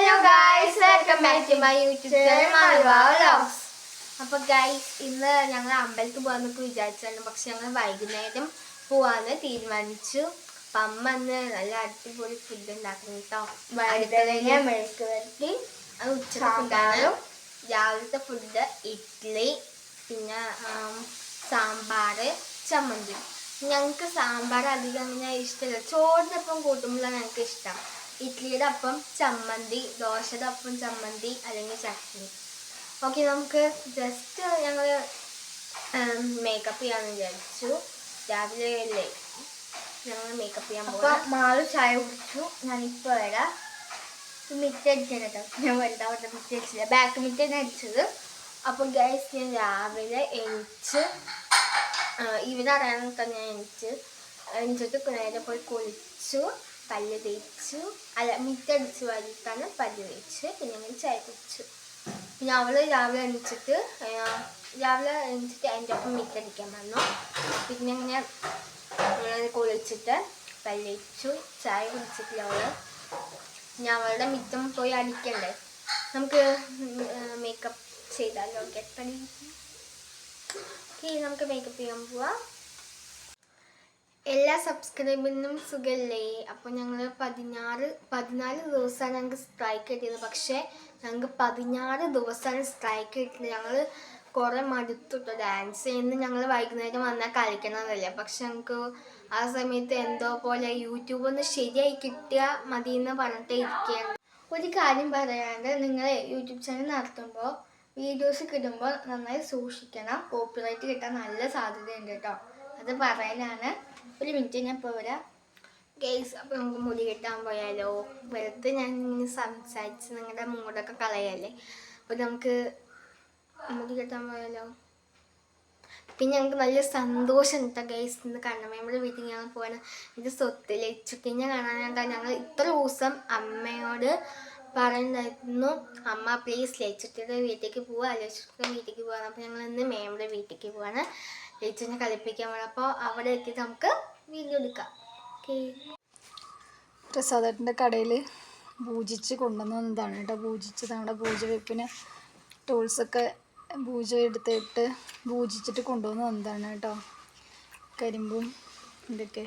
Hello guys, welcome back to my YouTube channel Malva Vlogs. അപ്പോൾ guys ഇന്ന് ഞങ്ങൾ അമ്പലത്തിൽ പോകാമെന്നൊക്കെ വിചാരിച്ചാണ്, പക്ഷെ ഞങ്ങൾ വൈകുന്നേരം പോവാന്ന് തീരുമാനിച്ചു. അപ്പം അമ്മ അന്ന് നല്ല അടിപൊളി ഫുഡ് ഉണ്ടാക്കുന്നു കേട്ടോ. മെഴുക്ക് വരട്ടി, അത് ഉച്ചത്തെ ഫുഡാണ്. രാവിലത്തെ ഫുഡ് ഇഡ്ഡലി, പിന്നെ സാമ്പാർ, ചമ്മന്തി. ഞങ്ങൾക്ക് സാമ്പാർ അധികം അങ്ങനെ ഇഷ്ടമില്ല, ചോറിനൊപ്പം കൂട്ടുമ്പോഴാണ് ഞങ്ങൾക്ക് ഇഷ്ടം. ഇഡ്ഡലിയുടെ അപ്പം ചമ്മന്തി, ദോശയുടെ അപ്പം ചമ്മന്തി അല്ലെങ്കിൽ ചട്നി. ഓക്കെ, നമുക്ക് ജസ്റ്റ് ഞങ്ങൾ മേക്കപ്പ് ചെയ്യാമെന്ന് വിചാരിച്ചു. രാവിലെ അല്ലേ ഞങ്ങൾ മേക്കപ്പ് ചെയ്യാൻ പോകാം. മാള് ചായ കുടിച്ചു. ഞാനിപ്പോൾ വരാം. മിറ്റ് അടിക്കാൻ കേട്ടോ, ഞാൻ വലുതാവട്ടെ മിറ്റ് അടിച്ചില്ല, ബാക്ക് മിറ്റ് തന്നെ അടിച്ചത്. അപ്പോൾ ഗൈസ് ഞാൻ രാവിലെ എണിച്ച് ഇവരറിയാൻ തന്നെ എണിച്ചിട്ട് നേരെ പോയി കുളിച്ചു, പല്ല് തേച്ചു, മിറ്റടിച്ച് വരിട്ടാണ് പല്ല് തേച്ച്, പിന്നെ ഞാൻ ചായ കുടിച്ചു. പിന്നെ അവൾ രാവിലെ എണിച്ചിട്ട് എൻ്റെ ഒപ്പം മിറ്റടിക്കാൻ വന്നു. പിന്നെ ഞാൻ കുളിച്ചിട്ട് പല്ല് തേച്ചു, ചായ കുടിച്ചിട്ടില്ല അവൾ. ഞാൻ അവളുടെ മിറ്റം പോയി അടിക്കണ്ടേ, നമുക്ക് മേക്കപ്പ് ചെയ്താലോ? ഓക്കെ, നമുക്ക് മേക്കപ്പ് ചെയ്യാൻ പോവാം. എല്ലാ സബ്സ്ക്രൈബറിനും സുഖമല്ലേ? അപ്പോൾ ഞങ്ങൾ 14 ദിവസമാണ് ഞങ്ങൾക്ക് സ്ട്രൈക്ക് കിട്ടിയത്. പക്ഷേ ഞങ്ങൾക്ക് 16 ദിവസമാണ് സ്ട്രൈക്ക് കിട്ടിയത്. ഞങ്ങൾ കുറേ മടുത്തിട്ടോ ഡാൻസ് ചെയ്യുന്നത്. ഞങ്ങൾ വൈകുന്നേരം വന്നാൽ കളിക്കണതല്ലേ, പക്ഷെ ഞങ്ങൾക്ക് ആ സമയത്ത് എന്തോ പോലെ യൂട്യൂബ് ഒന്ന് ശരിയായി കിട്ടിയാൽ മതി എന്ന് പറഞ്ഞിട്ട് ഇരിക്കുകയാണ്. ഒരു കാര്യം പറയാണ്ട്, നിങ്ങൾ യൂട്യൂബ് ചാനൽ നടത്തുമ്പോൾ വീഡിയോസ് കിട്ടുമ്പോൾ നന്നായി സൂക്ഷിക്കണം. കോപ്പിറൈറ്റ് കിട്ടാൻ നല്ല സാധ്യതയുണ്ട് കേട്ടോ, അത് പറയാനാണ്. ഒരു മിനിറ്റ്, ഞാൻ ഇപ്പോൾ വരാം ഗൈസ്. അപ്പോൾ നമുക്ക് മുടി കെട്ടാൻ പോയാലോ? വെറുതെ ഞാൻ ഇങ്ങനെ സംസാരിച്ച് നിങ്ങളുടെ മൂടൊക്കെ കളയല്ലേ. അപ്പോൾ നമുക്ക് മുടി കെട്ടാൻ പോയാലോ? പിന്നെ ഞങ്ങൾക്ക് നല്ല സന്തോഷം കേട്ടോ ഗൈസ്. ഇന്ന് കണ്ണമ്മയുടെ വീട്ടിൽ ഞങ്ങൾ പോകാൻ. ഇത് സ്വത്ത് ലച്ചുട്ടിനെ കാണാനായിട്ടാണ് ഞങ്ങൾ ഇത്ര ദിവസം അമ്മയോട് പറയുന്നുണ്ടായിരുന്നു, അമ്മ പ്ലീസ് ലച്ചുട്ടിയുടെ വീട്ടിലേക്ക് പോവുക, ലച്ചുട്ടിയുടെ വീട്ടിലേക്ക് പോകാൻ. അപ്പോൾ ഞങ്ങൾ ഇന്ന് മേമ്മയുടെ വീട്ടിലേക്ക് പോവാണ്, ലച്ചുവിനെ കളിപ്പിക്കാൻ പോകണം. അപ്പോൾ അവിടെ എത്തിയിട്ട് നമുക്ക് വീഡിയോ എടുക്കാം. ഓക്കെ, പ്രസാദേട്ടൻ്റെ കടയിൽ പൂജിച്ച് കൊണ്ടുവന്നതാണ് കേട്ടോ. പൂജിച്ച് നമ്മുടെ പൂജ വെപ്പിന് ടൂൾസൊക്കെ പൂജ എടുത്തിട്ട് പൂജിച്ചിട്ട് കൊണ്ടുവന്ന് വന്നതാണ് കേട്ടോ. കരിമ്പും ഇതൊക്കെ.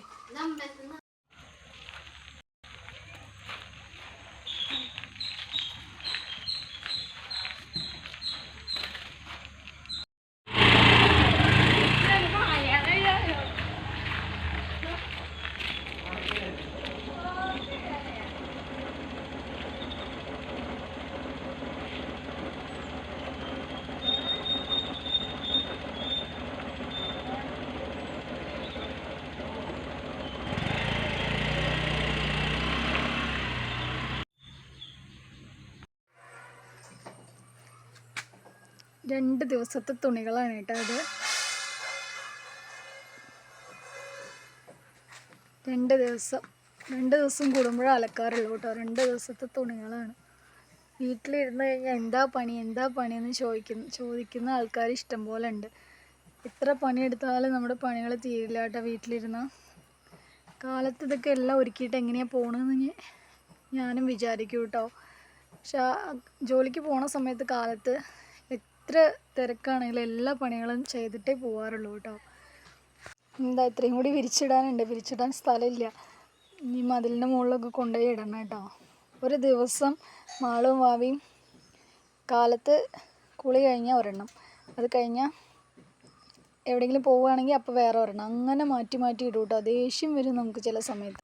രണ്ട് ദിവസത്തെ തുണികളാണ് കേട്ടോ അത്. 2 ദിവസം കൂടുമ്പോഴേ അലക്കാറുള്ളൂ കേട്ടോ. 2 ദിവസത്തെ തുണികളാണ്. വീട്ടിലിരുന്ന് കഴിഞ്ഞാൽ എന്താ പണിയെന്ന് ചോദിക്കുന്ന ആൾക്കാർ ഇഷ്ടം പോലെ ഉണ്ട്. എത്ര പണിയെടുത്താലും നമ്മുടെ പണികൾ തീരില്ല കേട്ടോ വീട്ടിലിരുന്ന്. കാലത്ത് ഇതൊക്കെ എല്ലാം ഒരുക്കിയിട്ട് എങ്ങനെയാണ് പോകണമെന്ന് ഞാനും വിചാരിക്കും കേട്ടോ. പക്ഷെ ജോലിക്ക് പോണ സമയത്ത് കാലത്ത് എത്ര തിരക്കാണെങ്കിലും എല്ലാ പണികളും ചെയ്തിട്ടേ പോകാറുള്ളൂ കേട്ടോ. എന്താ ഇത്രയും കൂടി വിരിച്ചിടാൻ സ്ഥലമില്ല. ഇനി മതിലിൻ്റെ മുകളിലൊക്കെ കൊണ്ടുപോയി ഇടണം കേട്ടോ. ഒരു ദിവസം മാളും വാവിയും കാലത്ത് കുളി കഴിഞ്ഞാൽ ഒരെണ്ണം, അത് കഴിഞ്ഞാൽ എവിടെയെങ്കിലും പോവുകയാണെങ്കിൽ അപ്പോൾ വേറെ ഒരെണ്ണം, അങ്ങനെ മാറ്റി ഇടും കേട്ടോ. ദേഷ്യം വരും നമുക്ക് ചില സമയത്ത്.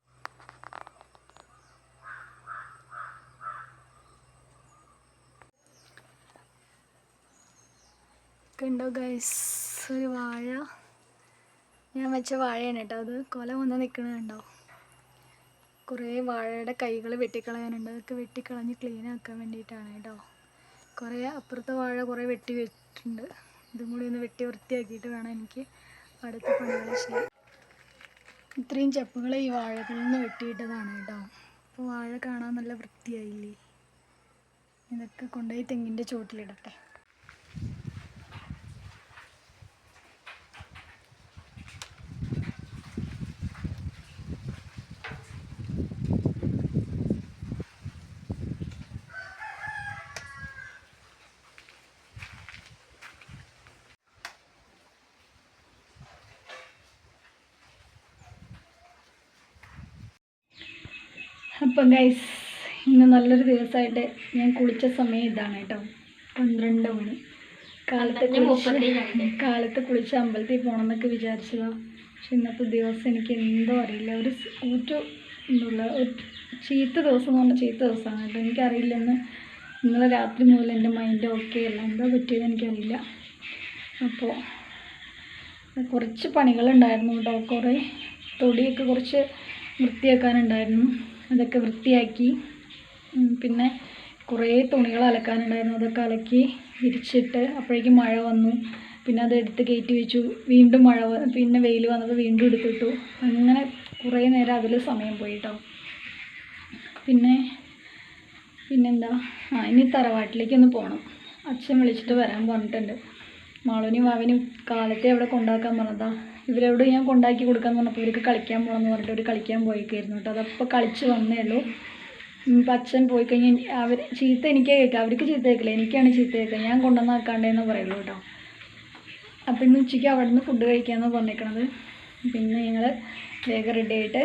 കണ്ടോ ഗൈസ്, ഒരു വാഴ, ഞാൻ വെച്ച വാഴയാണ് കേട്ടോ. അത് കൊല വന്ന് നിൽക്കുന്നത് കണ്ടോ. കുറേ വാഴയുടെ കൈകൾ വെട്ടിക്കളയാനുണ്ട്, അതൊക്കെ വെട്ടിക്കളഞ്ഞ് ക്ലീൻ ആക്കാൻ വേണ്ടിയിട്ടാണ് കേട്ടോ. കുറേ അപ്പുറത്തെ വാഴ കുറേ വെട്ടി വെച്ചിട്ടുണ്ട്. ഇതും കൂടി ഒന്ന് വെട്ടി വൃത്തിയാക്കിയിട്ട് വേണം എനിക്ക് അടുത്ത പണികൾ ചെയ്യാൻ. ഇത്രയും ചപ്പുകൾ ഈ വാഴകളിൽ നിന്ന് വെട്ടിയിട്ടതാണ് കേട്ടോ. അപ്പോൾ വാഴ കാണാൻ നല്ല വൃത്തിയായില്ലേ. ഇതൊക്കെ കൊണ്ടുപോയി തെങ്ങിൻ്റെ ചോട്ടിലിടട്ടെ. അപ്പം ഗൈസ്, ഇന്ന് നല്ലൊരു ദിവസമായിട്ട് ഞാൻ കുളിച്ച സമയം ഇതാണ് കേട്ടോ. 12 മണി. കാലത്ത് കുളിച്ച് അമ്പലത്തിൽ പോകണം എന്നൊക്കെ വിചാരിച്ചതാണ്. പക്ഷെ ഇന്നത്തെ ദിവസം എനിക്ക് എന്തോ അറിയില്ല, ഒരു ഒരു ചീത്ത ദിവസം എന്ന് പറഞ്ഞാൽ ചീത്ത ദിവസമാണ് കേട്ടോ. എനിക്കറിയില്ല, ഇന്നലെ രാത്രി മുതൽ എൻ്റെ മൈൻഡ് ഓക്കെ അല്ല, എന്താ പറ്റിയത് എനിക്കറിയില്ല. അപ്പോൾ കുറച്ച് പണികളുണ്ടായിരുന്നു കേട്ടോ. കുറേ തൊടിയൊക്കെ കുറച്ച് വൃത്തിയാക്കാനുണ്ടായിരുന്നു, അതൊക്കെ വൃത്തിയാക്കി. പിന്നെ കുറേ തുണികൾ അലക്കാനുണ്ടായിരുന്നു, അതൊക്കെ അലക്കി വിരിച്ചിട്ട് അപ്പോഴേക്കും മഴ വന്നു. പിന്നെ അത് എടുത്ത് കയറ്റി വെച്ചു. വീണ്ടും പിന്നെ വെയിൽ വന്നപ്പോൾ വീണ്ടും എടുത്തിട്ടു. അങ്ങനെ കുറേ നേരം അതിൽ സമയം പോയി കേട്ടോ. പിന്നെന്താ, ഇനി തറവാട്ടിലേക്കൊന്ന് പോകണം. അച്ഛൻ വിളിച്ചിട്ട് വരാൻ പറഞ്ഞിട്ടുണ്ട്. മാളുവിനും വാവിനും കാലത്തെ അവിടെ കൊണ്ടാക്കാൻ പറഞ്ഞതാണ്. ഇവരെവിടെ ഞാൻ കൊണ്ടാക്കി കൊടുക്കാമെന്ന് പറഞ്ഞപ്പോൾ ഇവർക്ക് കളിക്കാൻ പോകണമെന്ന് പറഞ്ഞിട്ട് അവർ കളിക്കാൻ പോയിക്കായിരുന്നു കേട്ടോ. അതപ്പോൾ കളിച്ച് വന്നേ ഉള്ളൂ. ഇപ്പം അച്ഛൻ പോയി കഴിഞ്ഞാൽ അവർ ചീത്ത എനിക്കേ കേൾക്കാം, അവർക്ക് ചീത്ത കേൾക്കില്ല, എനിക്കാണ് ചീത്ത കേൾക്കുക. ഞാൻ കൊണ്ടുവന്നാക്കാണ്ടേന്ന് പറയുള്ളൂ കേട്ടോ. അപ്പം ഇന്ന് ഉച്ചയ്ക്ക് അവിടെ നിന്ന് ഫുഡ് കഴിക്കാമെന്ന് പറഞ്ഞേക്കണത്. പിന്നെ ഞങ്ങൾ വേഗം റെഡി ആയിട്ട്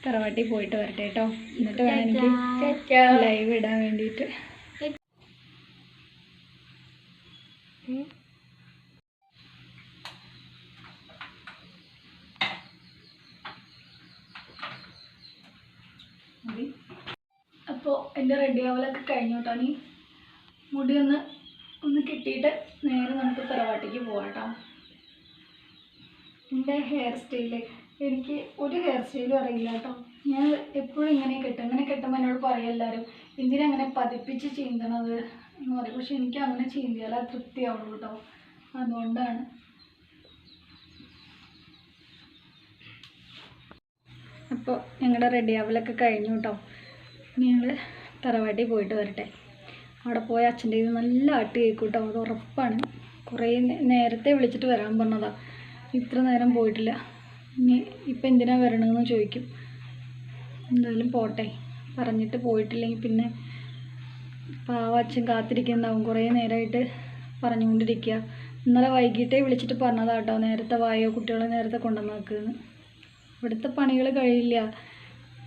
തറവാട്ടിൽ പോയിട്ട് വരട്ടെ കേട്ടോ. എന്നിട്ട് വേണം എനിക്ക് ലൈവ് ഇടാൻ വേണ്ടിയിട്ട്. അപ്പോൾ എൻ്റെ റെഡി ആവലൊക്കെ കഴിഞ്ഞു കേട്ടോ. ഇനി മുടി ഒന്ന് കെട്ടിയിട്ട് നേരെ നമുക്ക് തറവാട്ടിലേക്ക് പോകാം കേട്ടോ. എൻ്റെ ഹെയർ സ്റ്റൈല്, എനിക്ക് ഒരു ഹെയർ സ്റ്റൈലും അറിയില്ല കേട്ടോ. ഞാൻ എപ്പോഴും ഇങ്ങനെ കെട്ടുമ്പോൾ എന്നോട് പറയും എല്ലാവരും, എന്തിനാ അങ്ങനെ പതിപ്പിച്ച് ചീന്തണത് എന്ന് പറയും. പക്ഷെ എനിക്ക് അങ്ങനെ ചീന്തിയാൽ അത് തൃപ്തിയാവുള്ളൂ കേട്ടോ. അതുകൊണ്ടാണ്. അപ്പോൾ ഞങ്ങളുടെ റെഡി ആവലൊക്കെ കഴിഞ്ഞു കേട്ടോ. ഇനി ഞങ്ങൾ തറവാട്ടിൽ പോയിട്ട് വരട്ടെ. അവിടെ പോയ അച്ഛൻ്റെ ഇത് നല്ല ആട്ട് കേൾക്കും കേട്ടോ, അത് ഉറപ്പാണ്. കുറേ നേരത്തെ വിളിച്ചിട്ട് വരാൻ പറഞ്ഞതാണ്, ഇത്ര നേരം പോയിട്ടില്ല. ഇനി ഇപ്പം എന്തിനാണ് വരണമെന്ന് ചോദിക്കും. എന്തായാലും പോട്ടെ, പറഞ്ഞിട്ട് പോയിട്ടില്ലെങ്കിൽ പിന്നെ പാവം അച്ഛൻ കാത്തിരിക്കുന്നുണ്ടാവും. കുറേ നേരമായിട്ട് പറഞ്ഞുകൊണ്ടിരിക്കുക. ഇന്നലെ വൈകിട്ടേ വിളിച്ചിട്ട് പറഞ്ഞതാണ് കേട്ടോ, നേരത്തെ വായോ, കുട്ടികളെ നേരത്തെ കൊണ്ടുവന്നാക്കുമെന്ന്. ഇവിടുത്തെ പണികൾ കഴിയില്ല,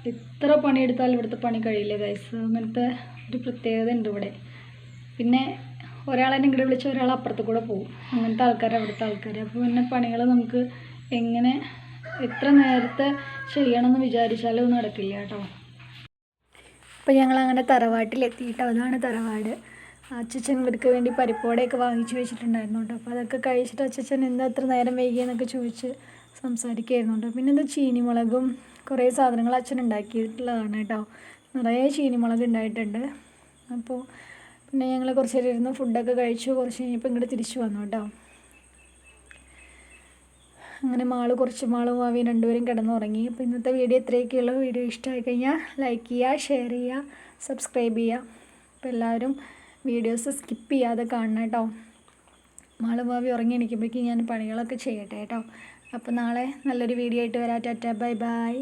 എത്ര പണിയെടുത്താലും ഇവിടുത്തെ പണി കഴിയില്ല ഗൈസ്. അങ്ങനത്തെ ഒരു പ്രത്യേകത ഉണ്ട് ഇവിടെ. പിന്നെ ഒരാളെന്നെ ഇങ്ങോട്ട് വിളിച്ച് ഒരാൾ അപ്പുറത്ത് കൂടെ പോകും, അങ്ങനത്തെ ആൾക്കാരാണ് ഇവിടുത്തെ ആൾക്കാർ. അപ്പോൾ പിന്നെ പണികൾ നമുക്ക് എങ്ങനെ എത്ര നേരത്തെ ചെയ്യണമെന്ന് വിചാരിച്ചാലും നടക്കില്ല കേട്ടോ. അപ്പോൾ ഞങ്ങളങ്ങനെ തറവാട്ടിലെത്തി കേട്ടോ. അതാണ് തറവാട്. അച്ഛൻ ഇവർക്ക് വേണ്ടി പരിപ്പോടെയൊക്കെ വാങ്ങിച്ചു വെച്ചിട്ടുണ്ടായിരുന്നു കേട്ടോ. അപ്പോൾ അതൊക്കെ കഴിച്ചിട്ട് അച്ഛൻ എന്താ അത്ര നേരം വൈകിയെന്നൊക്കെ ചോദിച്ച് സംസാരിക്കുകയായിരുന്നു കേട്ടോ. പിന്നെ എന്താ ചീനിമുളകും കുറേ സാധനങ്ങൾ അച്ഛൻ ഉണ്ടാക്കിയിട്ടുള്ളതാണ് കേട്ടോ. നിറയെ ചീനിമുളക് ഉണ്ടായിട്ടുണ്ട്. അപ്പോൾ പിന്നെ ഞങ്ങൾ കുറച്ച് നേരം ഇരുന്ന് ഫുഡൊക്കെ കഴിച്ചു. കുറച്ച് കഴിഞ്ഞപ്പോൾ ഇങ്ങോട്ട് തിരിച്ചു വന്നു കേട്ടോ. അങ്ങനെ മാളും ആവിയും രണ്ടുപേരും കിടന്നുറങ്ങി. അപ്പോൾ ഇന്നത്തെ വീഡിയോ ഇത്രയൊക്കെയുള്ളൂ. വീഡിയോ ഇഷ്ടമായി കഴിഞ്ഞാൽ ലൈക്ക് ചെയ്യുക, ഷെയർ ചെയ്യുക, സബ്സ്ക്രൈബ് ചെയ്യുക. അപ്പോൾ എല്ലാവരും വീഡിയോസ് സ്കിപ്പ് ചെയ്യാതെ കാണണം കേട്ടോ. മാളും ആവി ഉറങ്ങി എണീക്കുമ്പോഴേക്കും ഞാൻ പണികളൊക്കെ ചെയ്യട്ടെ കേട്ടോ. അപ്പോൾ നാളെ നല്ലൊരു വീഡിയോ ആയിട്ട് വരാം. Tata, bye bye.